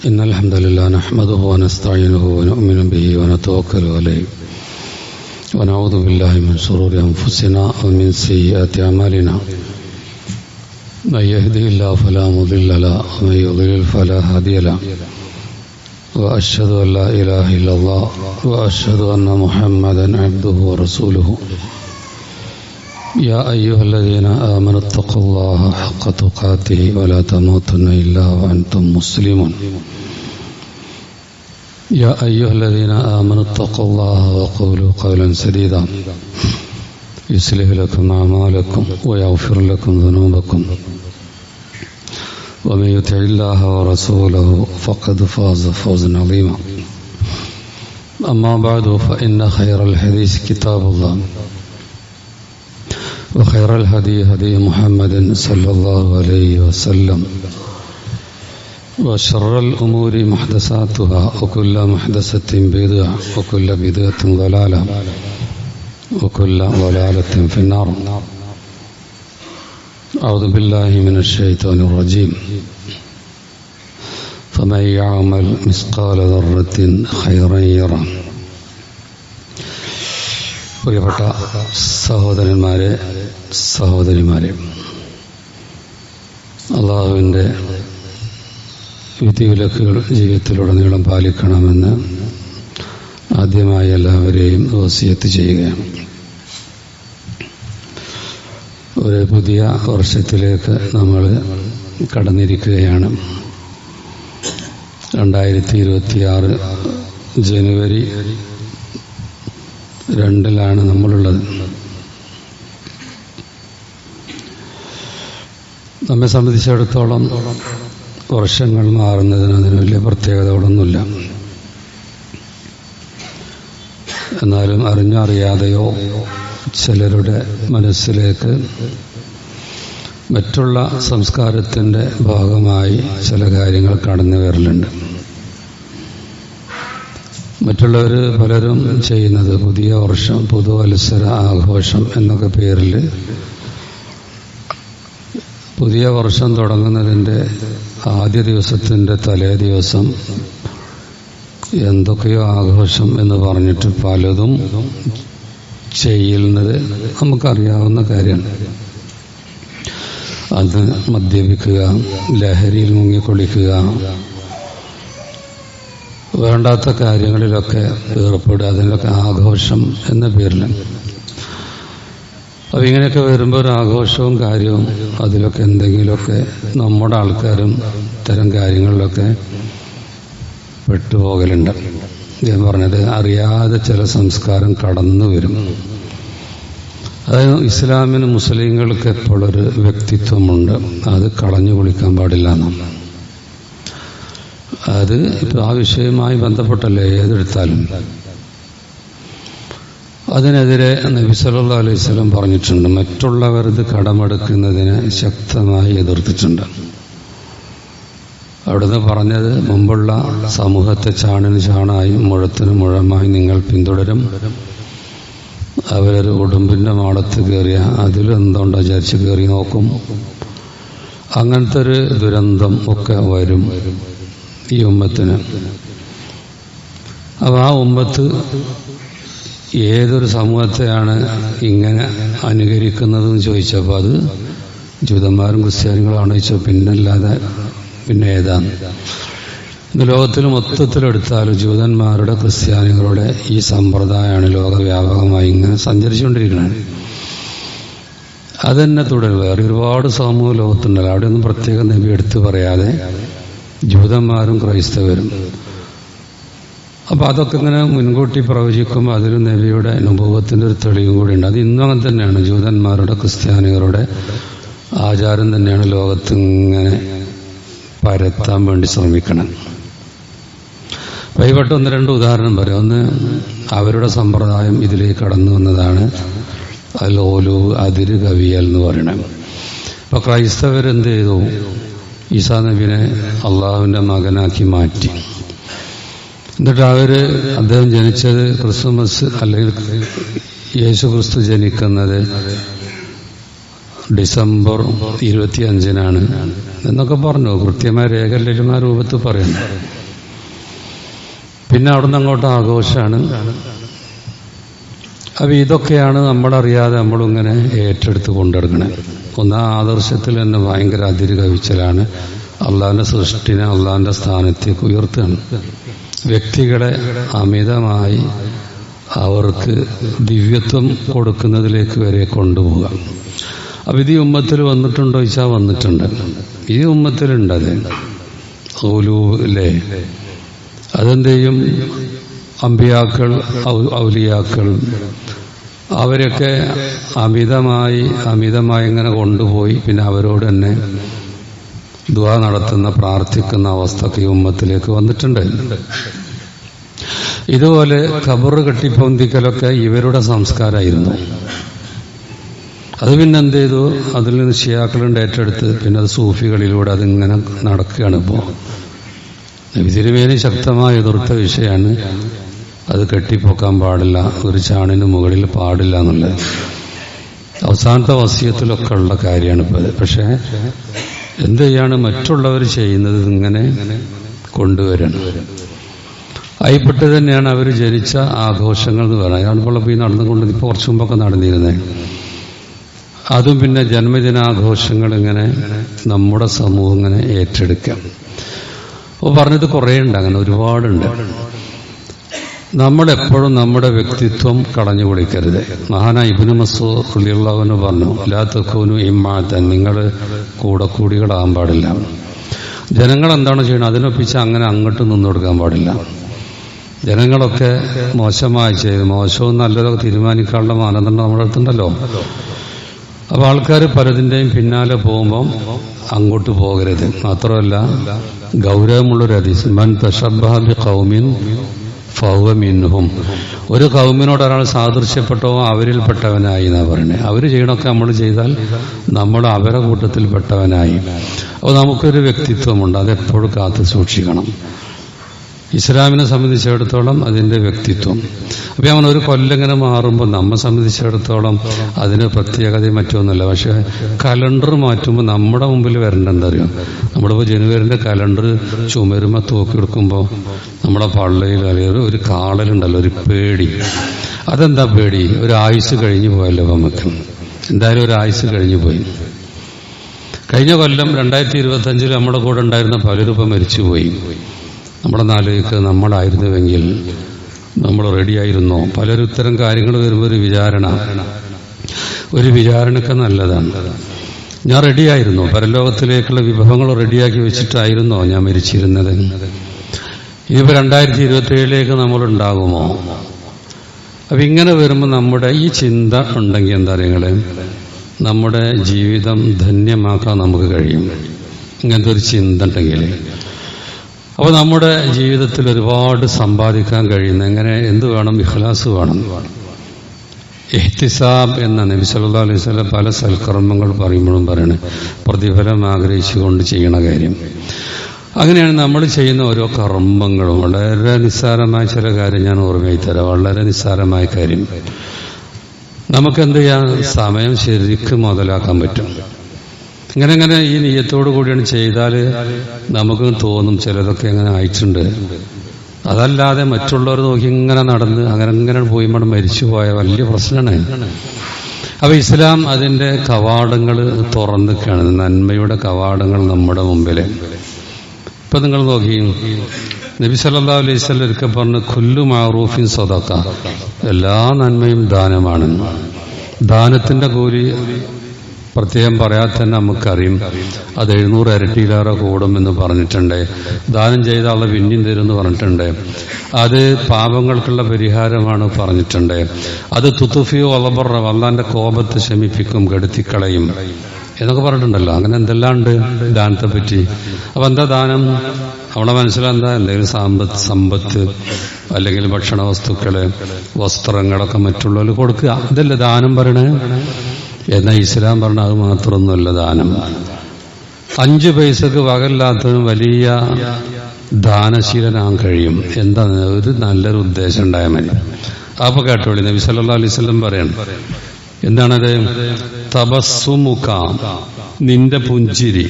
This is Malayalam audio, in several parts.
إن الحمد لله نحمده ونستعينه ونؤمن به ونتوكل عليه ونعوذ بالله من شرور أنفسنا ومن سيئات أعمالنا من يهده الله فلا مضل له ومن يضلل فلا هادي له وأشهد أن لا إله إلا الله وأشهد أن محمدا عبده ورسوله يا أيها الذين آمنوا اتقوا الله حق تقاته ولا تموتن إلا وأنتم مسلمون يا أيها الذين آمنوا اتقوا الله وقولوا قولا سديدا يصلح لكم أعمالكم ويغفر لكم ذنوبكم ومن يطع الله ورسوله فقد فاز فوزا عظيما أما بعد فإن خير الحديث كتاب الله وخير الهدي هدي محمد صلى الله عليه وسلم وشر الأمور محدثاتها وكل محدثة بدعة وكل بدعة ضلالة وكل ضلالة في النار. أعوذ بالله من الشيطان الرجيم. فمن يعمل مثقال ذرة خيرا يره. പ്രിയപ്പെട്ട സഹോദരന്മാരെ, സഹോദരിമാരെ, അള്ളാഹുവിൻ്റെ വിധിവിലക്കുകൾ ജീവിതത്തിലുടനീളം പാലിക്കണമെന്ന് ആദ്യമായി എല്ലാവരെയും വസിയത്ത് ചെയ്യുകയാണ്. ഒരു പുതിയ വർഷത്തിലേക്ക് നമ്മൾ കടന്നിരിക്കുകയാണ്. 2026 ജനുവരി 2 നമ്മളുള്ളത്. നമ്മെ സംബന്ധിച്ചിടത്തോളം വർഷങ്ങൾ മാറുന്നതിന് അതിന് വലിയ പ്രത്യേകതകളൊന്നുമില്ല. എന്നാലും അറിഞ്ഞോ അറിയാതെയോ ചിലരുടെ മനസ്സിലേക്ക് മറ്റുള്ള സംസ്കാരത്തിൻ്റെ ഭാഗമായി ചില കാര്യങ്ങൾ കടന്നു വരലുണ്ട്. മറ്റുള്ളവർ പലരും ചെയ്യുന്നത് പുതിയ വർഷം, പുതുവത്സര ആഘോഷം എന്നൊക്കെ പേരിൽ പുതിയ വർഷം തുടങ്ങുന്നതിൻ്റെ ആദ്യ ദിവസത്തിൻ്റെ തലേ ദിവസം എന്തൊക്കെയോ ആഘോഷം എന്ന് പറഞ്ഞിട്ട് പലതും ചെയ്യുന്നത് നമുക്കറിയാവുന്ന കാര്യമാണ്. അത് മദ്യപിക്കുക, ലഹരിയിൽ മുങ്ങിക്കൊള്ളിക്കുക, വേണ്ടാത്ത കാര്യങ്ങളിലൊക്കെ ഏർപ്പെടുക, അതിനൊക്കെ ആഘോഷം എന്ന പേരിൽ. അപ്പം ഇങ്ങനെയൊക്കെ വരുമ്പോൾ ഒരു ആഘോഷവും കാര്യവും അതിലൊക്കെ എന്തെങ്കിലുമൊക്കെ നമ്മുടെ ആൾക്കാരും ഇത്തരം കാര്യങ്ങളിലൊക്കെ പെട്ടുപോകലുണ്ട്. ഞാൻ പറഞ്ഞത് അറിയാതെ ചില സംസ്കാരം കടന്നു വരും. അതായത് ഇസ്ലാമിന് മുസ്ലിങ്ങൾക്ക് എപ്പോഴൊരു വ്യക്തിത്വമുണ്ട്, അത് കളഞ്ഞു കുളിക്കാൻ പാടില്ല എന്നാണ്. അത് ഇപ്പം ആ വിഷയവുമായി ബന്ധപ്പെട്ടല്ലേ ഏതെടുത്താലും. അതിനെതിരെ നബി സല്ലല്ലാഹു അലൈഹി വസല്ലം പറഞ്ഞിട്ടുണ്ട്. മറ്റുള്ളവർ ഇത് കടമെടുക്കുന്നതിനെ ശക്തമായി എതിർത്തിട്ടുണ്ട്. അവിടുന്ന് പറഞ്ഞത്, മുമ്പുള്ള സമൂഹത്തെ ചാണിന് ചാണായും മുഴത്തിന് മുഴമായി നിങ്ങൾ പിന്തുടരും. അവരൊരു ഉടുമ്പിൻ്റെ മാടത്ത് കയറിയ അതിലെന്തുണ്ടോ വിചാരിച്ച് കയറി നോക്കും. അങ്ങനത്തെ ഒരു ദുരന്തം ഒക്കെ വരും ഈ ഉമ്മത്തിന്. അപ്പം ആ ഉമ്മത്ത് ഏതൊരു സമൂഹത്തെയാണ് ഇങ്ങനെ അനുകരിക്കുന്നതെന്ന് ചോദിച്ചപ്പോൾ അത് ജൂതന്മാരും ക്രിസ്ത്യാനികളാണെന്ന് ചോദിച്ചോ, പിന്നല്ലാതെ പിന്നെ ഏതാണ്? ഇന്ന് ലോകത്തിൽ മൊത്തത്തിലെടുത്താലും ജൂതന്മാരുടെ ക്രിസ്ത്യാനികളുടെ ഈ സമ്പ്രദായമാണ് ലോകവ്യാപകമായി ഇങ്ങനെ സഞ്ചരിച്ചുകൊണ്ടിരിക്കുന്നത്. അതെന്നെ തുടരും. വേറെ ഒരുപാട് സമൂഹ ലോകത്തുണ്ടല്ലോ, അവിടെയൊന്നും പ്രത്യേകം നബി എടുത്തു പറയാതെ ജൂതന്മാരും ക്രൈസ്തവരും. അപ്പം അതൊക്കെ ഇങ്ങനെ മുൻകൂട്ടി പ്രവചിക്കുമ്പോൾ അതിൽ നബിയുടെ അനുഭവത്തിൻ്റെ ഒരു തെളിവും കൂടി ഉണ്ട്. അത് ഇന്നും അങ്ങനെ തന്നെയാണ്. ജൂതന്മാരുടെ ക്രിസ്ത്യാനികളുടെ ആചാരം തന്നെയാണ് ലോകത്തിങ്ങനെ പരത്താൻ വേണ്ടി ശ്രമിക്കണം. വൈകിട്ട് 1-2 ഉദാഹരണം പറയാം. ഒന്ന്, അവരുടെ സമ്പ്രദായം ഇതിലേക്ക് കടന്നു വന്നതാണ് അലോലു, അതിര് കവിയൽ എന്ന് പറയണം. അപ്പോൾ ക്രൈസ്തവരെന്ത് ചെയ്തു? ഈസാ നബിനെ അള്ളാഹുവിൻ്റെ മകനാക്കി മാറ്റി. എന്നിട്ട് അദ്ദേഹം ജനിച്ചത് ക്രിസ്മസ് അല്ലെങ്കിൽ യേശു ക്രിസ്തു ജനിക്കുന്നത് ഡിസംബർ 25 എന്നൊക്കെ പറഞ്ഞു. കൃത്യമായ രേഖലരുമായ രൂപത്തിൽ പറയുന്നു. പിന്നെ അവിടുന്ന് അങ്ങോട്ട് ആഘോഷമാണ്. അപ്പം ഇതൊക്കെയാണ് നമ്മളറിയാതെ നമ്മളിങ്ങനെ ഏറ്റെടുത്ത് കൊണ്ടെടുക്കണേ. ഒന്ന് ആദർശത്തിൽ തന്നെ ഭയങ്കര അതിര് കവിച്ചലാണ്. അള്ളാഹിന്റെ സൃഷ്ടിനെ അള്ളാഹിന്റെ സ്ഥാനത്തേക്ക് ഉയർത്തുകയാണ്. വ്യക്തികളെ അമിതമായി അവർക്ക് ദിവ്യത്വം കൊടുക്കുന്നതിലേക്ക് വരെ കൊണ്ടുപോവുക. അപ്പം ഇത് ഈ ഉമ്മത്തിൽ വന്നിട്ടുണ്ടോ ചോദിച്ചാൽ വന്നിട്ടുണ്ട്. ഈ ഉമ്മത്തിലുണ്ടത് ഖുലൂബിലെ അതെന്ത് ചെയ്യും? അമ്പിയാക്കൾ, ഔലിയാക്കൾ അവരൊക്കെ അമിതമായി ഇങ്ങനെ കൊണ്ടുപോയി പിന്നെ അവരോട് തന്നെ ദുആ നടത്തുന്ന, പ്രാർത്ഥിക്കുന്ന അവസ്ഥക്ക് ഈ ഉമ്മത്തിലേക്ക് വന്നിട്ടുണ്ട്. ഇതുപോലെ ഖബറ് കെട്ടിപ്പൊന്തിക്കലൊക്കെ ഇവരുടെ സംസ്കാരമായിരുന്നു. അത് പിന്നെ എന്ത് ചെയ്തു? അതിൽ നിന്ന് ഷിയാക്കളുണ്ട് ഏറ്റെടുത്ത് പിന്നെ അത് സൂഫികളിലൂടെ അതിങ്ങനെ നടക്കുകയാണ്. ഇപ്പോൾ നബി തിരുമേനി ശക്തമായി എതിർത്ത വിഷയമാണ് അത് കെട്ടിപ്പൊക്കാൻ പാടില്ല, ഒരു ചാണിന് മുകളിൽ പാടില്ല എന്നുള്ളത്. അവസാനത്തെ വസിയത്തിലൊക്കെ ഉള്ള കാര്യമാണ് ഇപ്പോൾ. പക്ഷേ എന്ത് ചെയ്യാണ്? മറ്റുള്ളവർ ചെയ്യുന്നത് ഇങ്ങനെ കൊണ്ടുവരണം. അതിൽപ്പെട്ട് തന്നെയാണ് അവർ ജനിച്ച ആഘോഷങ്ങൾ എന്ന് പറയുന്നത്. അയാളിപ്പോൾ പോയി നടന്നുകൊണ്ട് ഇപ്പോൾ കുറച്ച് മുമ്പൊക്കെ നടന്നിരുന്നത്. അതും പിന്നെ ജന്മദിനാഘോഷങ്ങൾ ഇങ്ങനെ നമ്മുടെ സമൂഹം ഇങ്ങനെ ഏറ്റെടുക്കാം. അപ്പോൾ പറഞ്ഞത് കുറേ ഉണ്ട്, അങ്ങനെ ഒരുപാടുണ്ട്. നമ്മളെപ്പോഴും നമ്മുടെ വ്യക്തിത്വം കളഞ്ഞു കുളിക്കരുത്. മഹാനായ ഇബ്നു മസ്ഊദ് റളിയല്ലാഹു അൻഹു പറഞ്ഞു, ലാ തകൂനു ഇമ്മാതൻ, നിങ്ങൾ കൂടക്കൂടികളാകാൻ പാടില്ല. ജനങ്ങൾ എന്താണ് ചെയ്യുന്നത് അതിനൊപ്പിച്ച് അങ്ങനെ അങ്ങോട്ട് നിന്നു കൊടുക്കാൻ പാടില്ല. ജനങ്ങളൊക്കെ മോശമായി ചെയ്ത് മോശവും നല്ലതൊക്കെ തീരുമാനിക്കാനുള്ള മാനദണ്ഡം നമ്മുടെ അടുത്തുണ്ടല്ലോ. അപ്പോൾ ആൾക്കാർ പലതിൻ്റെയും പിന്നാലെ പോകുമ്പം അങ്ങോട്ട് പോകരുത്. മാത്രമല്ല ഗൗരവമുള്ളൊരു ഹദീസ്, മൻ തശബ്ബഹ ബിഖൗമിൻ ഫഹുവ മിൻഹും, ഒരു കൗമിനോട് ഒരാൾ സാദൃശ്യപ്പെട്ടോ അവരിൽപ്പെട്ടവനായി എന്നാ പറയണേ. അവർ ചെയ്യണമൊക്കെ നമ്മൾ ചെയ്താൽ നമ്മൾ അവരെ കൂട്ടത്തിൽപ്പെട്ടവനായി. അപ്പോൾ നമുക്കൊരു വ്യക്തിത്വമുണ്ട്, അതെപ്പോഴും കാത്തു സൂക്ഷിക്കണം. ഇസ്ലാമിനെ സംബന്ധിച്ചിടത്തോളം അതിൻ്റെ വ്യക്തിത്വം. അപ്പം അങ്ങനെ ഒരു കൊല്ലങ്ങനെ മാറുമ്പോൾ നമ്മെ സംബന്ധിച്ചിടത്തോളം അതിന് പ്രത്യേകത മറ്റൊന്നുമില്ല. പക്ഷേ കലണ്ടർ മാറ്റുമ്പോൾ നമ്മുടെ മുമ്പിൽ വരേണ്ട എന്താ അറിയോ? നമ്മളിപ്പോൾ ജനുവരിൻ്റെ കലണ്ടർ ചുമരുമ്പോൾ തൂക്കിയെടുക്കുമ്പോൾ നമ്മുടെ പള്ളയിൽ അല്ലെങ്കിൽ ഒരു കാളലുണ്ടല്ലോ, ഒരു പേടി. അതെന്താ പേടി? ഒരു ആയുസ് കഴിഞ്ഞു പോയല്ലോ നമുക്ക്. എന്തായാലും ഒരു ആയുസ് കഴിഞ്ഞു പോയി. കഴിഞ്ഞ കൊല്ലം 2025 നമ്മുടെ കൂടെ ഉണ്ടായിരുന്ന പലരും ഇപ്പം മരിച്ചുപോയി. നമ്മുടെ നാലേക്ക് നമ്മളായിരുന്നുവെങ്കിൽ നമ്മൾ റെഡിയായിരുന്നോ? പലരും ഇത്തരം കാര്യങ്ങൾ വരുമ്പോൾ ഒരു വിചാരണയൊക്കെ നല്ലതാണ്. ഞാൻ റെഡിയായിരുന്നോ? പരലോകത്തിലേക്കുള്ള വിഭവങ്ങൾ റെഡിയാക്കി വെച്ചിട്ടായിരുന്നോ ഞാൻ മരിച്ചിരുന്നത്? ഇനിയിപ്പോൾ 2027 നമ്മളുണ്ടാകുമോ? അപ്പം ഇങ്ങനെ വരുമ്പോൾ നമ്മുടെ ഈ ചിന്ത ഉണ്ടെങ്കിൽ എന്താ പറയുക, നമ്മുടെ ജീവിതം ധന്യമാക്കാൻ നമുക്ക് കഴിയും. ഇങ്ങനത്തെ ഒരു ചിന്ത ഉണ്ടെങ്കിൽ അപ്പോൾ നമ്മുടെ ജീവിതത്തിൽ ഒരുപാട് സമ്പാദിക്കാൻ കഴിയുന്ന എങ്ങനെ എന്ത് വേണം? ഇഖ്ലാസ് വേണം. ഇഹ്തിസാബ് എന്ന നബി സല്ലല്ലാഹു അലൈഹി വസല്ലം പല സൽക്കർമ്മങ്ങൾ പറയുമ്പോഴും പറയണേ പ്രതിഫലം ആഗ്രഹിച്ചുകൊണ്ട് ചെയ്യണ കാര്യം. അങ്ങനെയാണ് നമ്മൾ ചെയ്യുന്ന ഓരോ കർമ്മങ്ങളും. വളരെ നിസ്സാരമായ ചില കാര്യം ഞാൻ ഓർമ്മയായി തരാം. വളരെ നിസ്സാരമായ കാര്യം. നമുക്കെന്ത് ചെയ്യാം? സമയം ശരിക്കും മുതലാക്കാൻ പറ്റും. ഇങ്ങനെ ഈ നിയ്യത്തോടു കൂടിയാണ് ചെയ്താൽ നമുക്ക് തോന്നും ചിലതൊക്കെ എങ്ങനെ അയച്ചിട്ടുണ്ട്. അതല്ലാതെ മറ്റുള്ളവർ നോക്കി ഇങ്ങനെ നടന്ന് അങ്ങനെ പോയി മരിച്ചു പോയ വലിയ പ്രശ്നമാണ്. അപ്പൊ ഇസ്ലാം അതിന്റെ കവാടങ്ങൾ തുറന്നിക്കാണ്, നന്മയുടെ കവാടങ്ങൾ നമ്മുടെ മുമ്പിൽ. ഇപ്പൊ നിങ്ങൾ നോക്കി, നബി സല്ലല്ലാഹു അലൈഹി വസല്ലം ഒരിക്കൽ പറഞ്ഞു, കുല്ലു മഅറൂഫിൻ സദഖ, എല്ലാ നന്മയും ദാനമാണ്. ദാനത്തിന്റെ കൂലി പ്രത്യേകം പറയാതെ തന്നെ നമുക്കറിയും. അത് 700 ഇരട്ടിയിലേറെ കൂടുമെന്ന് പറഞ്ഞിട്ടുണ്ട്. ദാനം ചെയ്ത ആളെ പിന്നെയും തരുമെന്ന് പറഞ്ഞിട്ടുണ്ട്. അത് പാപങ്ങൾക്കുള്ള പരിഹാരമാണ് പറഞ്ഞിട്ടുണ്ട്. അത് തുതുഫിയോ വളബറ, അള്ളാന്റെ കോപത്തെ ശമിപ്പിക്കും, കെടുത്തിക്കളയും എന്നൊക്കെ പറഞ്ഞിട്ടുണ്ടല്ലോ. അങ്ങനെ എന്തെല്ലാം ഉണ്ട് ദാനത്തെ പറ്റി. അപ്പൊ എന്താ ദാനം? നമ്മുടെ മനസ്സിലെന്താ? എന്തെങ്കിലും സമ്പത്ത് അല്ലെങ്കിൽ ഭക്ഷണ വസ്തുക്കള്, വസ്ത്രങ്ങളൊക്കെ മറ്റുള്ളവർ കൊടുക്കുക, ഇതല്ലേ ദാനം പറയണേ. എന്നാൽ ഇസ്ലാം പറഞ്ഞ അത് മാത്രമൊന്നുമല്ല ദാനം. 5 പൈസക്ക് വകല്ലാത്തതിനും വലിയ ദാനശീലനാകാൻ കഴിയും. എന്താ? ഒരു നല്ലൊരു ഉദ്ദേശം ഉണ്ടായാൽ മതി. അപ്പൊ കേട്ടോളി, നബി സല്ലല്ലാഹു അലൈഹി വസല്ലം പറയണം, എന്താണത്? തബസ്സുമുക, നിന്റെ പുഞ്ചിരി,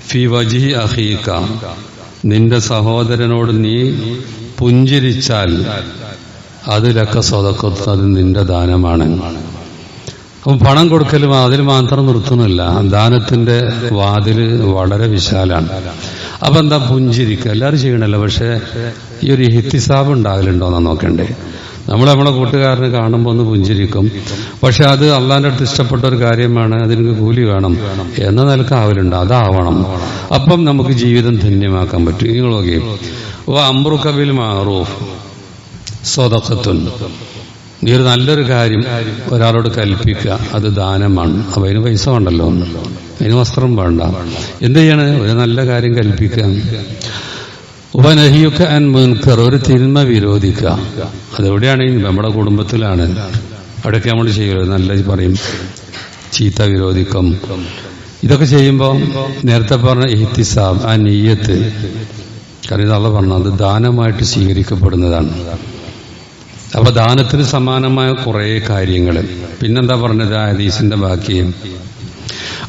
ഫി വജ്ഹി അഖീക, നിന്റെ സഹോദരനോട് നീ പുഞ്ചിരിച്ചാൽ അതിലൊക്കെ സ്വതക്കത്ത്, അത് നിന്റെ ദാനമാണ്. അപ്പം പണം കൊടുക്കലും അതിൽ മാത്രം നിർത്തുന്നില്ല, ദാനത്തിന്റെ വാതില് വളരെ വിശാലാണ്. അപ്പൊ എന്താ പുഞ്ചിരിക്കുക, എല്ലാവരും ചെയ്യണല്ലോ. പക്ഷെ ഈ ഒരു ഇഹ്തിസാബ് ഉണ്ടാകലുണ്ടോന്നാ നോക്കണ്ടേ. നമ്മളെ കൂട്ടുകാരനെ കാണുമ്പോൾ ഒന്ന് പുഞ്ചിരിക്കും, പക്ഷെ അത് അള്ളാന്റെ അടുത്ത് ഇഷ്ടപ്പെട്ട ഒരു കാര്യമാണ്, അതിന് കൂലി വേണം എന്ന നിലക്ക് ആവലുണ്ട്, അതാവണം. അപ്പം നമുക്ക് ജീവിതം ധന്യമാക്കാൻ പറ്റും. നിങ്ങൾ നോക്കി, അംറുക ബിൽ മഅറൂഫ് സ്വദഖത്തുൻ, നീ ഒരു നല്ലൊരു കാര്യം ഒരാളോട് കൽപ്പിക്കുക, അത് ദാനമാണ്. അപ്പൊ അതിന് പൈസ വേണ്ടല്ലോ, അതിന് വസ്ത്രം വേണ്ട. എന്ത് ചെയ്യണ്? ഒരു നല്ല കാര്യം കൽപ്പിക്കുക. ഉപനഹിയുക അൻ മുൻകർ, ഒരു തിന്മ വിരോധിക്കുക. അതെവിടെയാണെങ്കിൽ നമ്മുടെ കുടുംബത്തിലാണ്, അവിടെയൊക്കെ നമ്മൾ ചെയ്യുമല്ലോ, നല്ല പറയും, ചീത്ത വിരോധിക്കും. ഇതൊക്കെ ചെയ്യുമ്പോൾ നേരത്തെ പറഞ്ഞ ഇഹ്തിസാബ്, ആ നിയ്യത്ത്, കാരണം അള്ളാഹ് പറഞ്ഞു അത് ദാനമായിട്ട് സ്വീകരിക്കപ്പെടുന്നതാണ്. അപ്പൊ ദാനത്തിന് സമാനമായ കുറെ കാര്യങ്ങൾ. പിന്നെന്താ പറഞ്ഞത് ആ ഹദീസിന്റെ ബാക്കി?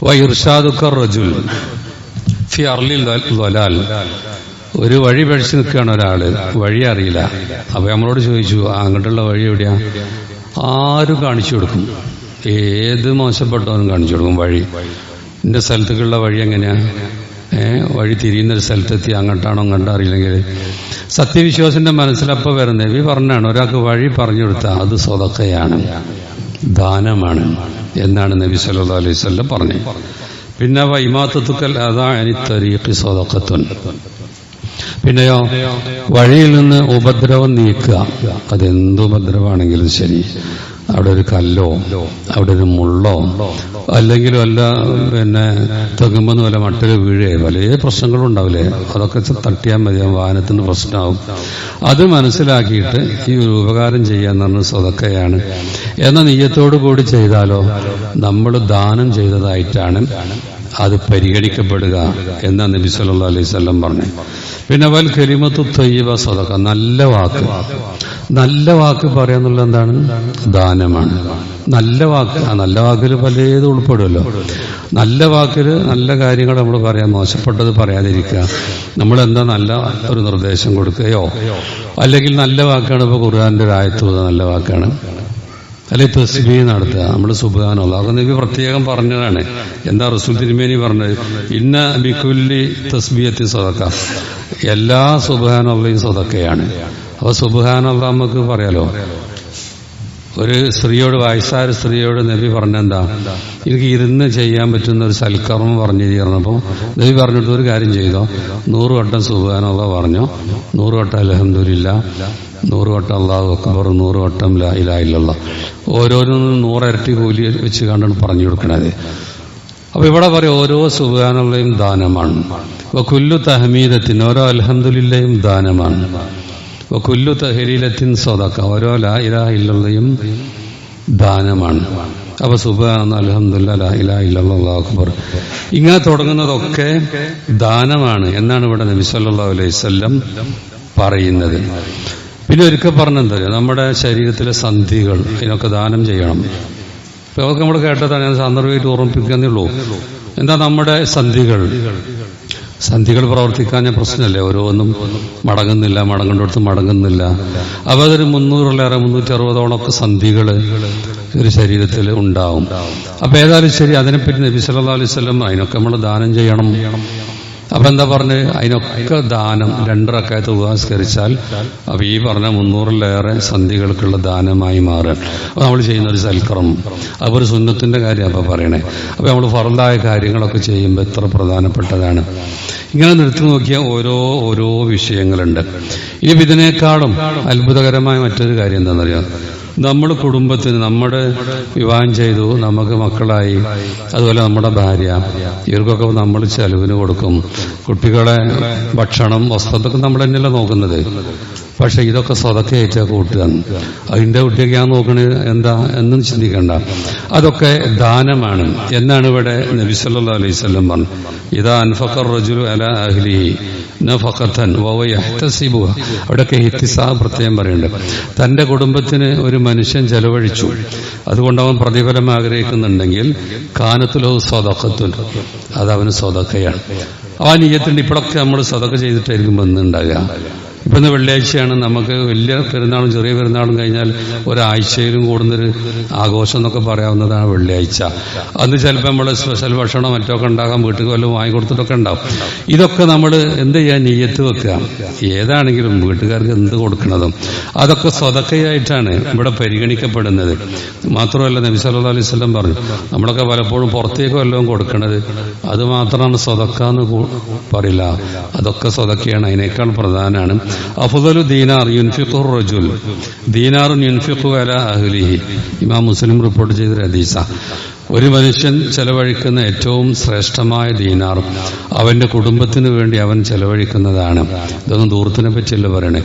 വഇർഷാദുക റജുൽ ഫി അർളിൽ ളലാൽ, ഒരു വഴി പഴിച്ചു നിൽക്കുകയാണ് ഒരാള്, വഴി അറിയില്ല. അപ്പൊ നമ്മളോട് ചോദിച്ചു അങ്ങോട്ടുള്ള വഴി എവിടെയാ? ആരും കാണിച്ചു കൊടുക്കും, ഏത് മോശപ്പെട്ടവനും കാണിച്ചു കൊടുക്കും വഴി. എന്റെ സ്ഥലത്തേക്കുള്ള വഴി എങ്ങനെയാ? വഴി തിരിയുന്നൊരു സ്ഥലത്തെത്തി അങ്ങോട്ടാണോ അങ്ങോട്ടോ അറിയില്ലെങ്കിൽ സത്യവിശ്വാസിന്റെ മനസ്സിലപ്പോ വരുന്നത് നബി പറഞ്ഞാണ്, ഒരാൾക്ക് വഴി പറഞ്ഞു കൊടുത്താൽ അത് സ്വതക്കയാണ്, ദാനമാണ് എന്നാണ് നബി സല്ലല്ലാഹു അലൈഹി വസല്ലം പറഞ്ഞത്. പിന്നെ വൈമാത്തുക്കൽ അതാ അനി തരീഖി സ്വതക്കത്തുൻ, പിന്നെയോ വഴിയിൽ നിന്ന് ഉപദ്രവം നീക്കുക. അതെന്ത് ഉപദ്രവമാണെങ്കിലും ശരി, അവിടെ ഒരു കല്ലോ അവിടെ ഒരു മുള്ളോ അല്ലെങ്കിലും അല്ല, പിന്നെ തെങ്ങുമ്പെന്ന് വല്ല മട്ടൊരു വീഴേ വലിയ പ്രശ്നങ്ങളും ഉണ്ടാവില്ലേ, അതൊക്കെ തട്ടിയാൽ മതി, വാഹനത്തിന് പ്രശ്നമാവും. അത് മനസ്സിലാക്കിയിട്ട് ഈ ഒരു ഉപകാരം ചെയ്യാന്ന് പറഞ്ഞ സ്വതക്കയാണ് എന്ന നിയ്യത്തോടു കൂടി ചെയ്താലോ നമ്മൾ ദാനം ചെയ്തതായിട്ടാണ് അത് പരിഗണിക്കപ്പെടുക എന്നാ നബി സല്ലല്ലാഹു അലൈഹി വസല്ലം പറഞ്ഞു. പിന്നെ വൽ കലിമത്തു ത്വയ്യിബ സ്വതക്ക, നല്ല വാക്ക്. നല്ല വാക്ക് പറയാന്നുള്ള എന്താണ്? ദാനമാണ്. നല്ല വാക്ക്, ആ നല്ല വാക്കിൽ പലതും ഉൾപ്പെടുമല്ലോ. നല്ല വാക്കിൽ നല്ല കാര്യങ്ങൾ നമ്മൾ പറയാം, മോശപ്പെട്ടത് പറയാതിരിക്കുക. നമ്മളെന്താ നല്ല ഒരു നിർദ്ദേശം കൊടുക്കുകയോ അല്ലെങ്കിൽ നല്ല വാക്കാണ്. ഇപ്പൊ ഖുർആന്റെ ഒരു ആയത്ത് നല്ല വാക്കാണ്. അല്ലെങ്കിൽ തസ്ബീഹ് നടത്തുക, നമ്മൾ സുബ്ഹാനല്ലാഹ്, അത് നബി പ്രത്യേകം പറഞ്ഞതാണ്. എന്താ റസൂൽ തിരുമേനി പറഞ്ഞത്? ഇന്ന ബികുല്ലി തസ്ബീഹത്തി സ്വതക്ക, എല്ലാ സുബ്ഹാനല്ലാഹും സ്വതക്കയാണ്. അപ്പൊ സുബ്ഹാനല്ലാഹ് നമുക്ക് പറയാലോ. ഒരു സ്ത്രീയോട്, വയസ്സായ സ്ത്രീയോട് നബി പറഞ്ഞെന്താ, എനിക്ക് ഇരുന്ന് ചെയ്യാൻ പറ്റുന്ന ഒരു സൽക്കർമ്മം പറഞ്ഞു തീർന്നപ്പോ നബി പറഞ്ഞിട്ട് ഒരു കാര്യം ചെയ്തോ, 100 വട്ടം സുബ്ഹാനല്ലാഹ് പറഞ്ഞോ, 100 വട്ടം അൽഹംദുലില്ലാഹ്, 100 വട്ടം അല്ലാഹു അക്ബർ, 100 വട്ടം ലാ ഇലാഹ ഇല്ലല്ലാഹ്, ഓരോന്നും 100 ഇരട്ടി കൂലി വെച്ച് കണ്ടാണ് പറഞ്ഞു കൊടുക്കണത്. അപ്പൊ ഇവിടെ പറയും ഓരോ സുബ്ഹാനല്ലാഹും ദാനമാണ്. വകുല്ലു തഹ്മീദത്തിൻ, ഓരോ അൽഹംദുലില്ലാഹും ദാനമാണ്. വകുല്ലു തഹ്ലീലത്തിൻ സ്വതക്ക, ഓരോ ലാ ഇലാഹ ഇല്ലല്ലാഹും ദാനമാണ്. അപ്പൊ സുബ്ഹാനല്ലാഹ്, അൽഹംദുലില്ലാഹ്, ലാ ഇലാഹ ഇല്ലല്ലാഹ്, അല്ലാഹു അക്ബർ, ഇങ്ങനെ തുടങ്ങുന്നതൊക്കെ ദാനമാണ് എന്നാണ് ഇവിടെ നബി സല്ലല്ലാഹു അലൈഹി വസല്ലം പറയുന്നത്. പിന്നെ ഒരിക്കൽ പറഞ്ഞെന്താ, നമ്മുടെ ശരീരത്തിലെ സന്ധികൾ ഇതിനൊക്കെ ദാനം ചെയ്യണം. ഇപ്പൊ അതൊക്കെ നമ്മൾ കേട്ടതാണ്, ഞാൻ സാന്ദർഭികമായിട്ട് ഓർമ്മിപ്പിക്കുന്നേ ഉള്ളൂ. എന്താ നമ്മുടെ സന്ധികൾ പ്രവർത്തിക്കാൻ പ്രശ്നമല്ലേ, ഓരോന്നും മടങ്ങുന്നിടത്ത് മടങ്ങുന്നില്ല. അപ്പൊ അതൊരു 300-ലേറെ 360ഓളമൊക്കെ സന്ധികൾ ഒരു ശരീരത്തിൽ ഉണ്ടാവും. അപ്പൊ ഏതായാലും ശരി, അതിനെപ്പറ്റി നബി സല്ലല്ലാഹു അലൈഹി വസല്ലം അതിനൊക്കെ നമ്മൾ ദാനം ചെയ്യണം. അപ്പൊ എന്താ പറഞ്ഞ്, അതിനൊക്കെ ദാനം 2 റക്അത്ത് ഉപവാസ്കരിച്ചാൽ അപ്പൊ ഈ പറഞ്ഞ 300-ലേറെ സന്ധികൾക്കുള്ള ദാനമായി മാറാൻ നമ്മൾ ചെയ്യുന്ന ഒരു സൽക്കർമ്മം. അപ്പൊ ഒരു സുന്നത്തിന്റെ കാര്യം അപ്പൊ പറയണേ. അപ്പൊ നമ്മൾ ഫർദായ കാര്യങ്ങളൊക്കെ ചെയ്യുമ്പോൾ എത്ര പ്രധാനപ്പെട്ടതാണ്. ഇങ്ങനെ നിർത്തി നോക്കിയാൽ ഓരോ വിഷയങ്ങളുണ്ട്. ഇനി ഇതിനേക്കാളും അത്ഭുതകരമായ മറ്റൊരു കാര്യം എന്താണെന്നറിയാം, നമ്മൾ കുടുംബത്തിന്, നമ്മുടെ വിവാഹം ചെയ്തു, നമുക്ക് മക്കളായി, അതുപോലെ നമ്മുടെ ഭാര്യ, ഇവർക്കൊക്കെ നമ്മൾ ചെലവിന് കൊടുക്കും. കുട്ടികളെ ഭക്ഷണം, വസ്ത്രത്തൊക്കെ നമ്മൾ തന്നെയല്ല നോക്കുന്നത്. പക്ഷെ ഇതൊക്കെ സ്വതക്കയായിട്ടാ കൂട്ടുകയാണ്. അതിന്റെ കുട്ടിയൊക്കെ ഞാൻ നോക്കണത് എന്താ എന്നും ചിന്തിക്കണ്ട, അതൊക്കെ ദാനമാണ് എന്നാണ് ഇവിടെ നബി സല്ലല്ലാഹു അലൈഹി വസല്ലം പറഞ്ഞു. ഇദാ അൻഫഖർ റജുലു അലാ അഹ്ലിഹി നഫഖതൻ വഹുവ യഹ്തസിബുഹ, അവിടെയൊക്കെ ഇഹ്തിസാബ് പ്രത്യേകം പറയുന്നുണ്ട്. തന്റെ കുടുംബത്തിന് ഒരു മനുഷ്യൻ ചെലവഴിച്ചു, അതുകൊണ്ട് അവൻ പ്രതിഫലം ആഗ്രഹിക്കുന്നുണ്ടെങ്കിൽ കാനത്തു ലഹു സ്വദഖത്തുൻ, അത് അവന് സ്വതക്കയാണ്. ആ നിയ്യത്തുണ്ട്. ഇപ്പോഴൊക്കെ നമ്മൾ സ്വതക്ക ചെയ്തിട്ടായിരിക്കും വന്നുണ്ടാകുക. ഇപ്പം ഇന്ന് വെള്ളിയാഴ്ചയാണ്. നമുക്ക് വലിയ പെരുന്നാളും ചെറിയ പെരുന്നാളും കഴിഞ്ഞാൽ ഒരാഴ്ചയിലും കൂടുന്നൊരു ആഘോഷം എന്നൊക്കെ പറയാവുന്നതാണ് വെള്ളിയാഴ്ച. അന്ന് ചിലപ്പോൾ നമ്മൾ സ്പെഷ്യൽ ഭക്ഷണം മറ്റൊക്കെ ഉണ്ടാകാം, വീട്ടിൽ വല്ലതും വാങ്ങിക്കൊടുത്തിട്ടൊക്കെ ഉണ്ടാവും. ഇതൊക്കെ നമ്മൾ എന്ത് ചെയ്യാൻ നിയ്യത്ത് വെക്കുക. ഏതാണെങ്കിലും വീട്ടുകാർക്ക് എന്ത് കൊടുക്കുന്നതും അതൊക്കെ സ്വതക്കയായിട്ടാണ് ഇവിടെ പരിഗണിക്കപ്പെടുന്നത്. മാത്രമല്ല നബി സല്ലല്ലാഹു അലൈഹി വസല്ലം പറഞ്ഞു, നമ്മളൊക്കെ പലപ്പോഴും പുറത്തേക്ക് വല്ലതും കൊടുക്കുന്നത് അത് മാത്രമാണ് സ്വതക്ക എന്ന് പറയില്ല. അതൊക്കെ സ്വതക്കയാണ്, അതിനേക്കാൾ പ്രധാനമാണ്. അഫ്ദലു ദീനാർ യുൻഫിഖു റജുൽ ദീനാറുൻ യുൻഫിഖു അലാ അഹ്ലിഹി. ഇമാം മുസ്ലിം റിപ്പോർട്ട് ചെയ്തൊരു ഹദീസാ. ഒരു മനുഷ്യൻ ചെലവഴിക്കുന്ന ഏറ്റവും ശ്രേഷ്ഠമായ ദീനാർ അവന്റെ കുടുംബത്തിന് വേണ്ടി അവൻ ചെലവഴിക്കുന്നതാണ്. ഇതൊന്നും ദൂരത്തിനെ പറ്റിയല്ല പറയണേ,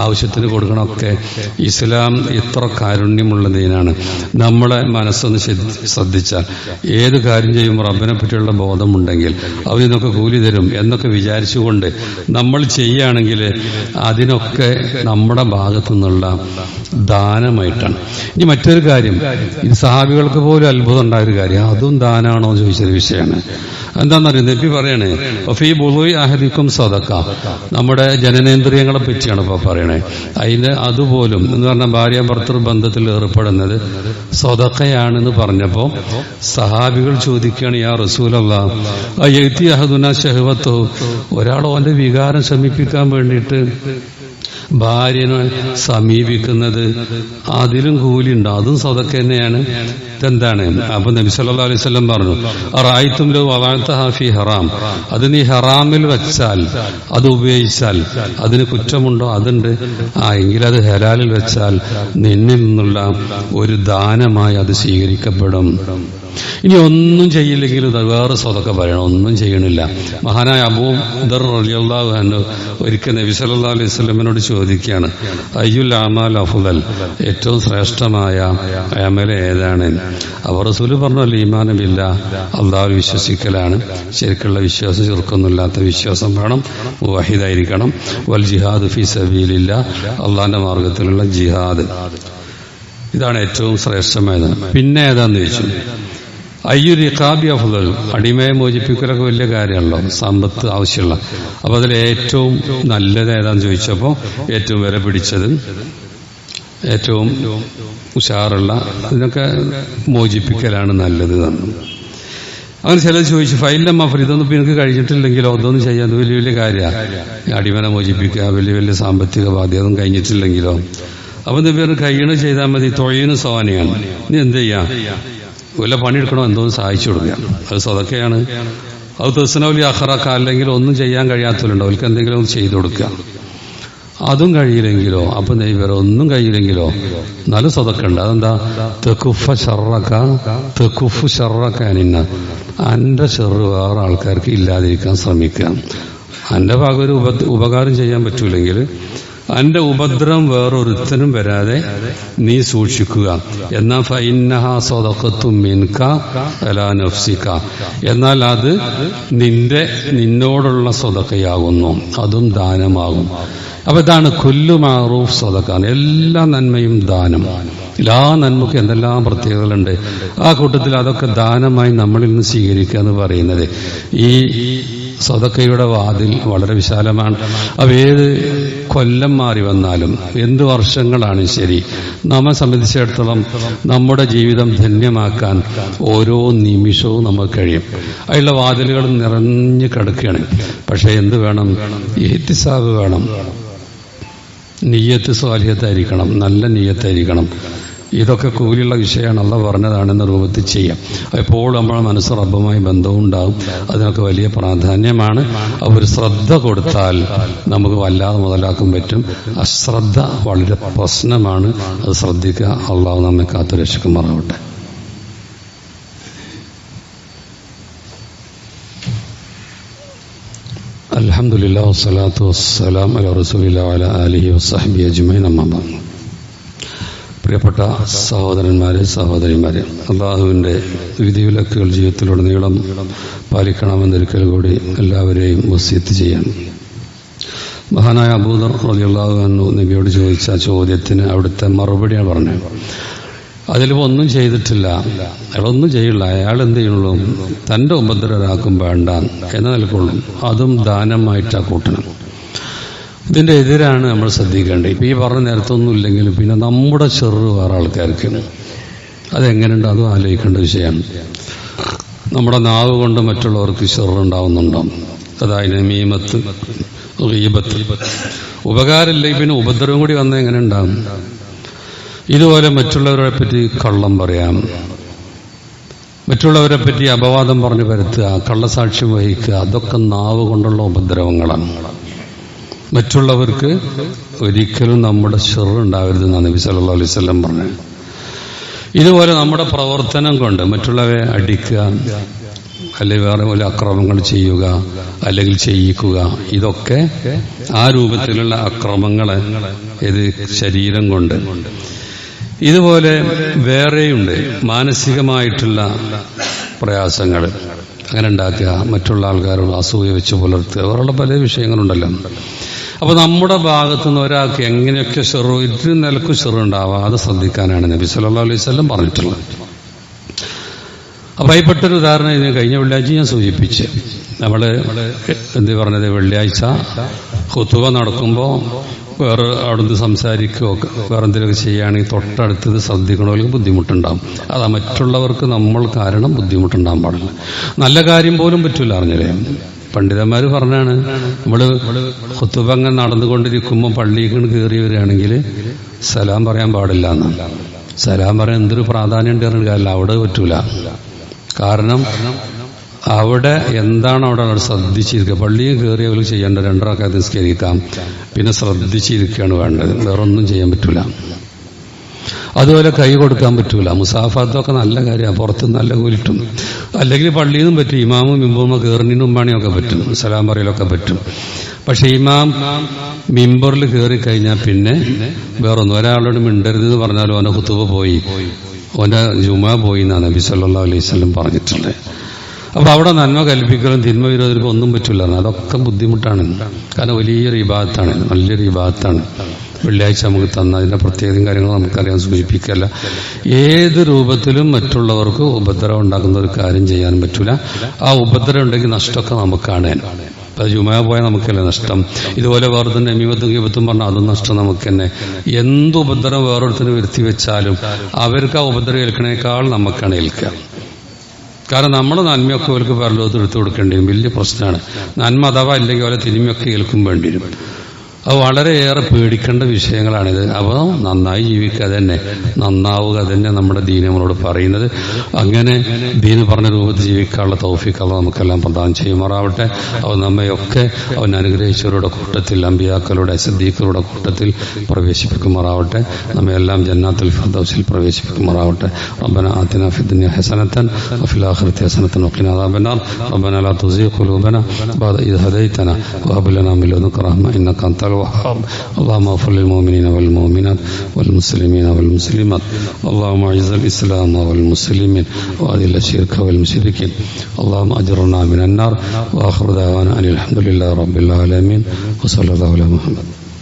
ആവശ്യത്തിന് കൊടുക്കണമൊക്കെ. ഇസ്ലാം ഇത്ര കാരുണ്യമുള്ള ദീനാണ്. നമ്മളെ മനസ്സൊന്ന് ശ്രദ്ധിച്ചാൽ ഏത് കാര്യം ചെയ്യുമ്പോൾ റബ്ബിനെ പറ്റിയുള്ള ബോധമുണ്ടെങ്കിൽ അവൻ ഇതൊക്കെ കൂലി തരും എന്നൊക്കെ വിചാരിച്ചുകൊണ്ട് നമ്മൾ ചെയ്യുകയാണെങ്കിൽ അതിനൊക്കെ നമ്മുടെ ഭാഗത്തു നിന്നുള്ള ദാനമായിട്ടാണ്. ഇനി മറ്റൊരു കാര്യം, ഇത് സഹാബികൾക്ക് പോലും അത്ഭുതം ഉണ്ടായ കാര്യം, അതും ദാനാണോ ചോദിച്ചൊരു വിഷയമാണ്. എന്താണെന്നറിയാം, നബി പറയണേ ഫീ ബുളൂഇ അഹദിക്കും സദഖ. നമ്മുടെ ജനനേന്ദ്രിയങ്ങളെ പറ്റിയാണ് ഇപ്പൊ പറയണേ. അതിന് അതുപോലും എന്ന് പറഞ്ഞാൽ ഭാര്യ ഭർത്തൃ ബന്ധത്തിൽ ഏർപ്പെടുന്നത് സദഖയാണെന്ന് പറഞ്ഞപ്പോ സഹാബികൾ ചോദിക്കുകയാണ്, യാ റസൂലല്ലാഹ് അയതി അഹദുനാ ശഹവത്തു. ഒരാൾ അവന്റെ വികാരം ശമിപ്പിക്കാൻ വേണ്ടിയിട്ട് ഭാര്യനെ സമീപിക്കുന്നത് അതിലും കൂലിയുണ്ടോ? അതും സദഖ തന്നെയാണ്. ഇതെന്താണ്? അപ്പൊ നബി സല്ലല്ലാഹു അലൈഹി വസല്ലം പറഞ്ഞു, റഅയ്തും ലൗ വദഅതഹാ ഫീ ഹറാം. അത് നീ ഹറാമിൽ വെച്ചാൽ, അത് ഉപയോഗിച്ചാൽ അതിന് കുറ്റമുണ്ടോ? അതുണ്ട്. എങ്കിൽ അത് ഹലാലിൽ വെച്ചാൽ നിന്നിൽ നിന്നുള്ള ഒരു ദാനമായി അത് സ്വീകരിക്കപ്പെടും. ഇനി ഒന്നും ചെയ്യില്ലെങ്കിൽ വേറെ സ്വതക്ക പറയണം. ഒന്നും ചെയ്യണില്ല. മഹാനായ അബൂ ദർ റളിയല്ലാഹു അൻഹു ഒരിക്കൽ നബി സല്ലല്ലാഹു അലൈഹി വസല്ലമയോട് ചോദിക്കുകയാണ്, അയ്യുൽ അമാൽ അഫ്ളൽ, ഏറ്റവും ശ്രേഷ്ഠമായ അമൽ ഏതാണ്? അവർ റസൂൽ പറഞ്ഞു, അൽ ഈമാൻ ബില്ലാഹ്, അല്ലാഹുവിൽ വിശ്വസിക്കലാണ്. ശരിക്കുള്ള വിശ്വാസം, ചെറുക്കൊന്നുമില്ലാത്ത വിശ്വാസം വേണം, മുവഹിദായിരിക്കണം. വൽ ജിഹാദ് ഫീ സബീലില്ലാഹ്, അള്ളാഹിന്റെ മാർഗത്തിലുള്ള ജിഹാദ്. ഇതാണ് ഏറ്റവും ശ്രേഷ്ഠമായത്. പിന്നെ ഏതാന്ന് ചോദിച്ചു, അയ്യൊരു ഇഖാബി അഫ്ളൽ, അടിമയെ മോചിപ്പിക്കലൊക്കെ വലിയ കാര്യമാണല്ലോ, സമ്പത്ത് ആവശ്യമുള്ള. അപ്പൊ അതിൽ ഏറ്റവും നല്ലത് ഏതാന്ന് ചോദിച്ചപ്പോൾ ഏറ്റവും വില പിടിച്ചത്, ഏറ്റവും ഉഷാറുള്ള ഇതിനൊക്കെ മോചിപ്പിക്കലാണ് നല്ലത് തന്നു. അങ്ങനെ ചിലത് ചോദിച്ചു, ഫൈലം അഫർ, ഇതൊന്നും ഇപ്പം എനിക്ക് കഴിഞ്ഞിട്ടില്ലെങ്കിലോ, ഇതൊന്നും ചെയ്യാൻ വലിയ വലിയ കാര്യമാണ്, അടിമനെ മോചിപ്പിക്കുക, വലിയ വലിയ സാമ്പത്തിക ബാധ്യത ഒന്നും കഴിഞ്ഞിട്ടില്ലെങ്കിലോ. അപ്പൊ പേര് കഴിയണ ചെയ്താൽ മതി, തൊഴിലിന് സവാനിയാണ്. ഇനി എന്ത് ചെയ്യാം? വല്ല പണിയെടുക്കണോ, എന്തോന്ന് സഹായിച്ചു കൊടുക്കുക, അത് സ്വതക്കയാണ്. അത് തെസ്നൗലി അഖറക്ക, അല്ലെങ്കിൽ ഒന്നും ചെയ്യാൻ കഴിയാത്തവരുണ്ടോ, അവർക്ക് എന്തെങ്കിലും ചെയ്തു കൊടുക്കുക. അതും കഴിയില്ലെങ്കിലോ, അപ്പൊ വേറെ ഒന്നും കഴിയില്ലെങ്കിലോ നല്ല സ്വതക്കുണ്ട്. അതെന്താ? തെക്കുഫു ഷർറക്ക നിന്ന, അന്റെ ഷെറ് വേറെ ആൾക്കാർക്ക് ഇല്ലാതിരിക്കാൻ ശ്രമിക്കുക. അന്റെ ഭാഗം ഒരു ഉപകാരം ചെയ്യാൻ പറ്റൂലെങ്കിൽ അന്റെ ഉപദ്രവം വേറൊരുത്തനും വരാതെ നീ സൂക്ഷിക്കുക. എന്നാ ഫഇന്നഹാ സദഖത്തും മിൻക അലാ നഫ്സിക, എന്നാൽ അത് നിന്നോടുള്ള സദഖയാകുന്നു, അതും ദാനമാകും. അപ്പൊ ഇതാണ് കുല്ലു മഅറൂഫ് സദഖ, എല്ലാ നന്മയും ദാനം. എല്ലാ നന്മയ്ക്കും എന്തെല്ലാം പ്രത്യേകതകളുണ്ട്. ആ കൂട്ടത്തിൽ അതൊക്കെ ദാനമായി നമ്മളിൽ നിന്ന് സ്വീകരിക്കുക എന്ന് പറയുന്നത്, ഈ സദഖയുടെ വാതിൽ വളരെ വിശാലമാണ്. അപ്പോൾ ഏത് കൊല്ലം മാറി വന്നാലും, എന്ത് വർഷങ്ങളാണ് ശരി, നമ്മെ സംബന്ധിച്ചിടത്തോളം നമ്മുടെ ജീവിതം ധന്യമാക്കാൻ ഓരോ നിമിഷവും നമുക്ക് കഴിയും. അതിലുള്ള വാതിലുകൾ നിറഞ്ഞു കിടക്കുകയാണ്. പക്ഷെ എന്ത് വേണം? ഇഹ്തിസാബ് വേണം, നിയ്യത്ത് സ്വാലിഹത്തായിരിക്കണം, നല്ല നിയ്യത്തായിരിക്കണം. ഇതൊക്കെ കൂലിയുള്ള വിഷയമാണ്, അള്ളാഹ് പറഞ്ഞതാണെന്ന രൂപത്തിൽ ചെയ്യാം. എപ്പോൾ നമ്മുടെ മനസ്സ് റബ്ബുമായി ബന്ധവും ഉണ്ടാവും. അതിനൊക്കെ വലിയ പ്രാധാന്യമാണ്. അവർ ശ്രദ്ധ കൊടുത്താൽ നമുക്ക് വല്ലാതെ മുതലാക്കാൻ പറ്റും. അശ്രദ്ധ വളരെ പ്രശ്നമാണ്, അത് ശ്രദ്ധിക്കുക. അള്ളാഹു നമ്മെ കാത്തു രക്ഷിക്കുമാറാവട്ടെ. അൽഹംദുലില്ലാഹി വസ്സലാത്തു വസ്സലാമു അലാ റസൂലില്ലാഹി വഅലാ ആലിഹി വസ്സഹ്ബിഹി അജ്മഈൻ. അമ്മാ ബഅദ്. പ്രിയപ്പെട്ട സഹോദരന്മാരെ, സഹോദരിമാരെ, അള്ളാഹുവിൻ്റെ വിധിവിലക്കുകൾ ജീവിതത്തിലുടനീളം പാലിക്കണമെന്നൊരിക്കൽ കൂടി എല്ലാവരെയും വസിയത്ത് ചെയ്യാൻ. മഹാനായ അബൂ ദർ റളിയല്ലാഹു അൻഹു നബിയോട് ചോദിച്ച ചോദ്യത്തിന് അവിടുത്തെ മറുപടിയാണ് പറഞ്ഞത്. അതിലിപ്പോൾ ഒന്നും ചെയ്തിട്ടില്ല, അയാളൊന്നും ചെയ്യില്ല, അയാൾ എന്ത് ചെയ്യുള്ളൂ? തൻ്റെ ഉപദ്രവം ഒരാൾക്കും വേണ്ട എന്ന് നിൽക്കുള്ളൂ, അതും ദാനമായിട്ടാണ് കൂട്ടണം. ഇതിൻ്റെ എതിരാണ് നമ്മൾ ശ്രദ്ധിക്കേണ്ടത്. ഇപ്പം ഈ പറഞ്ഞ നേരത്തൊന്നും ഇല്ലെങ്കിലും പിന്നെ നമ്മുടെ ചെറു വേറെ ആൾക്കാർക്കാണ്. അതെങ്ങനെയുണ്ട് അതും ആലോചിക്കേണ്ട വിഷയമാണ്. നമ്മുടെ നാവ് കൊണ്ട് മറ്റുള്ളവർക്ക് ചെറുണ്ടാവുന്നുണ്ടോ? അതായത് മീമത്ത് ഗീബത്ത് ഉപകാരമില്ലെങ്കിൽ പിന്നെ ഉപദ്രവം കൂടി വന്നാൽ എങ്ങനെ ഉണ്ടാകും? ഇതുപോലെ മറ്റുള്ളവരെ പറ്റി കള്ളം പറയാം, മറ്റുള്ളവരെ പറ്റി അപവാദം പറഞ്ഞു പരത്തുക, കള്ളസാക്ഷ്യം വഹിക്കുക, അതൊക്കെ നാവ് കൊണ്ടുള്ള ഉപദ്രവങ്ങളാണ്. മറ്റുള്ളവർക്ക് ഒരിക്കലും നമ്മുടെ ഷർറുണ്ടാവരുതെന്നാണ് നബി സല്ലല്ലാഹു അലൈഹി വസല്ലം പറഞ്ഞത്. ഇതുപോലെ നമ്മുടെ പ്രവർത്തനം കൊണ്ട് മറ്റുള്ളവരെ അടിക്കുക, അല്ലെങ്കിൽ വേറെ പോലെ അക്രമങ്ങൾ ചെയ്യുക, അല്ലെങ്കിൽ ചെയ്യിക്കുക, ഇതൊക്കെ ആ രൂപത്തിലുള്ള അക്രമങ്ങളെ ഇത് ശരീരം കൊണ്ട്. ഇതുപോലെ വേറെയുണ്ട് മാനസികമായിട്ടുള്ള പ്രയാസങ്ങൾ അങ്ങനെ ഉണ്ടാക്കുക, മറ്റുള്ള ആൾക്കാരോട് അസൂയ വെച്ച് പുലർത്തുക, വേറെയുള്ള പല വിഷയങ്ങളുണ്ടല്ലോ. അപ്പൊ നമ്മുടെ ഭാഗത്തുനിന്ന് ഒരാൾക്ക് എങ്ങനെയൊക്കെ ഒരു നിലക്കും ചെറുണ്ടാവാതെ ശ്രദ്ധിക്കാനാണ് നബി സല്ലല്ലാഹു അലൈഹി വസല്ലം പറഞ്ഞിട്ടുള്ളത്. അപ്പൊ അതിൽപ്പെട്ടൊരു ഉദാഹരണം ഇതിന് കഴിഞ്ഞ വെള്ളിയാഴ്ച ഞാൻ സൂചിപ്പിച്ച്. നമ്മള് എന്ത് പറഞ്ഞത്, വെള്ളിയാഴ്ച ഖുതുബ നടക്കുമ്പോൾ വേറെ അവിടുന്ന് സംസാരിക്കുകയോ വേറെ എന്തെങ്കിലുമൊക്കെ ചെയ്യുകയാണെങ്കിൽ തൊട്ടടുത്തത് ശ്രദ്ധിക്കണമെങ്കിൽ ബുദ്ധിമുട്ടുണ്ടാകും. അതാ മറ്റുള്ളവർക്ക് നമ്മൾ കാരണം ബുദ്ധിമുട്ടുണ്ടാകാൻ പാടില്ല. നല്ല കാര്യം പോലും പറ്റൂല. അറിഞ്ഞില്ലേ, പണ്ഡിതന്മാർ പറഞ്ഞാണ്, നമ്മള് ഖുതുബ അങ്ങനെ നടന്നുകൊണ്ടിരിക്കുമ്പോൾ പള്ളിയിൽ കയറി വരികയാണെങ്കിൽ സലാം പറയാൻ പാടില്ല എന്നാണ്. സലാം പറയാൻ എന്തൊരു പ്രാധാന്യം ഉണ്ട് കാര്യമില്ല, അവിടെ പറ്റൂല. കാരണം അവിടെ എന്താണ് അവിടെ ശ്രദ്ധിച്ചിരിക്കുക. പള്ളിയിൽ കയറി അവർ ചെയ്യേണ്ട 2 റക്അത്ത് നിസ്കരിക്കാം, പിന്നെ ശ്രദ്ധിച്ചിരിക്കുകയാണ് വേണ്ടത്, വേറൊന്നും ചെയ്യാൻ പറ്റൂല. അതുപോലെ കൈ കൊടുക്കാൻ പറ്റൂല. മുസാഫാത്തൊക്കെ നല്ല കാര്യമാണ്, പുറത്ത് നല്ല കൂലിട്ടും. അല്ലെങ്കിൽ പള്ളിയിൽ നിന്നും പറ്റും, ഇമാമും മിമ്പറും കയറിനും ഉമ്മാണിയൊക്കെ പറ്റും, സലാം പറയലൊക്കെ പറ്റും. പക്ഷെ ഇമാം മിമ്പറിൽ കയറി കഴിഞ്ഞാൽ പിന്നെ വേറൊന്നും, ഒരാളോട് മിണ്ടരുത് എന്ന് പറഞ്ഞാലും ഓനെ ഖുതുബ പോയി, ഓന്റെ ജുമാ പോയി എന്നാണ് നബി സല്ലല്ലാഹു അലൈഹി വസല്ലം പറഞ്ഞിട്ടുള്ളത്. അപ്പൊ അവിടെ നന്മ കൽപ്പിക്കലും തിന്മ വിരോധിക്കും ഒന്നും പറ്റില്ല. അതൊക്കെ ബുദ്ധിമുട്ടാണ്. കാരണം വലിയൊരു ഇബാദത്താണ്, നല്ലൊരു ഇബാദത്താണ്. വെള്ളിയാഴ്ച നമുക്ക് തന്ന അതിന്റെ പ്രത്യേകതയും കാര്യങ്ങളും നമുക്കറിയാൻ സൂചിപ്പിക്കല്ല. ഏത് രൂപത്തിലും മറ്റുള്ളവർക്ക് ഉപദ്രവം ഉണ്ടാക്കുന്ന ഒരു കാര്യം ചെയ്യാൻ പറ്റൂല. ആ ഉപദ്രവം ഉണ്ടെങ്കിൽ നഷ്ടമൊക്കെ നമുക്കാണ്. അത് ജുമാ പോയാൽ നമുക്കല്ലേ നഷ്ടം. ഇതുപോലെ വേറെ തന്നെ മീമത്തും ഗീബത്തും പറഞ്ഞാൽ അതും നഷ്ടം നമുക്ക് തന്നെ. എന്ത് ഉപദ്രവം വേറൊരുത്തിന് വരുത്തി വെച്ചാലും അവർക്ക് ആ ഉപദ്രവം ഏൽക്കണേക്കാൾ നമുക്കാണ് ഏൽക്കുക. കാരണം നമ്മുടെ നന്മയൊക്കെ അവർക്ക് പരലോകത്ത് എടുത്തു കൊടുക്കേണ്ടി വരും. വലിയ പ്രശ്നമാണ്. നന്മ അഥവാ ഇല്ലെങ്കിൽ അവരെ തിന്മയൊക്കെ ഏൽക്കും വേണ്ടി വരും. അത് വളരെയേറെ പേടിക്കേണ്ട വിഷയങ്ങളാണിത്. അപ്പോൾ നന്നായി ജീവിക്കുക തന്നെ, നന്നാവുക തന്നെ നമ്മുടെ ദീൻ നമ്മളോട് പറയുന്നത്. അങ്ങനെ ദീൻ പറഞ്ഞ രൂപത്തിൽ ജീവിക്കാനുള്ള തൗഫീഖ് അല്ലാഹു നമുക്കെല്ലാം പ്രദാനം ചെയ്യുമാറാവട്ടെ. അവൻ നമ്മയൊക്കെ അവൻ അനുഗ്രഹിച്ചവരുടെ കൂട്ടത്തിൽ, അമ്പിയാക്കളുടെ സിദ്ദീഖുകളുടെ കൂട്ടത്തിൽ പ്രവേശിപ്പിക്കുമാറാവട്ടെ. നമ്മയെല്ലാം ജന്നാത്തുൽ ഫിർദൗസിൽ പ്രവേശിപ്പിക്കുമാറാവട്ടെ. റബ്ബന ആതിനാ ഫിദ്ദുനിയ ഹസനതൻ വഫിൽ ആഖിറതി ഹസനതൻ വഖിനാ അദാബന്നാർ. റബ്ബന ലാ തുസിഗ് ഖുലൂബന ബഅദ ഇദ് ഹദൈതനാ വഹബ് ലനാ മിൻ ലദുൻക റഹ്മ ഇന്നക അൻതൽ الوهاب. اللهم اغفر للمؤمنين والمؤمنات والمسلمين والمسلمات. اللهم اعز الاسلام والمسلمين واذل الشرك والمشركين. اللهم اجرنا من النار. واخر دعوانا ان الحمد لله رب العالمين وصلى الله على محمد.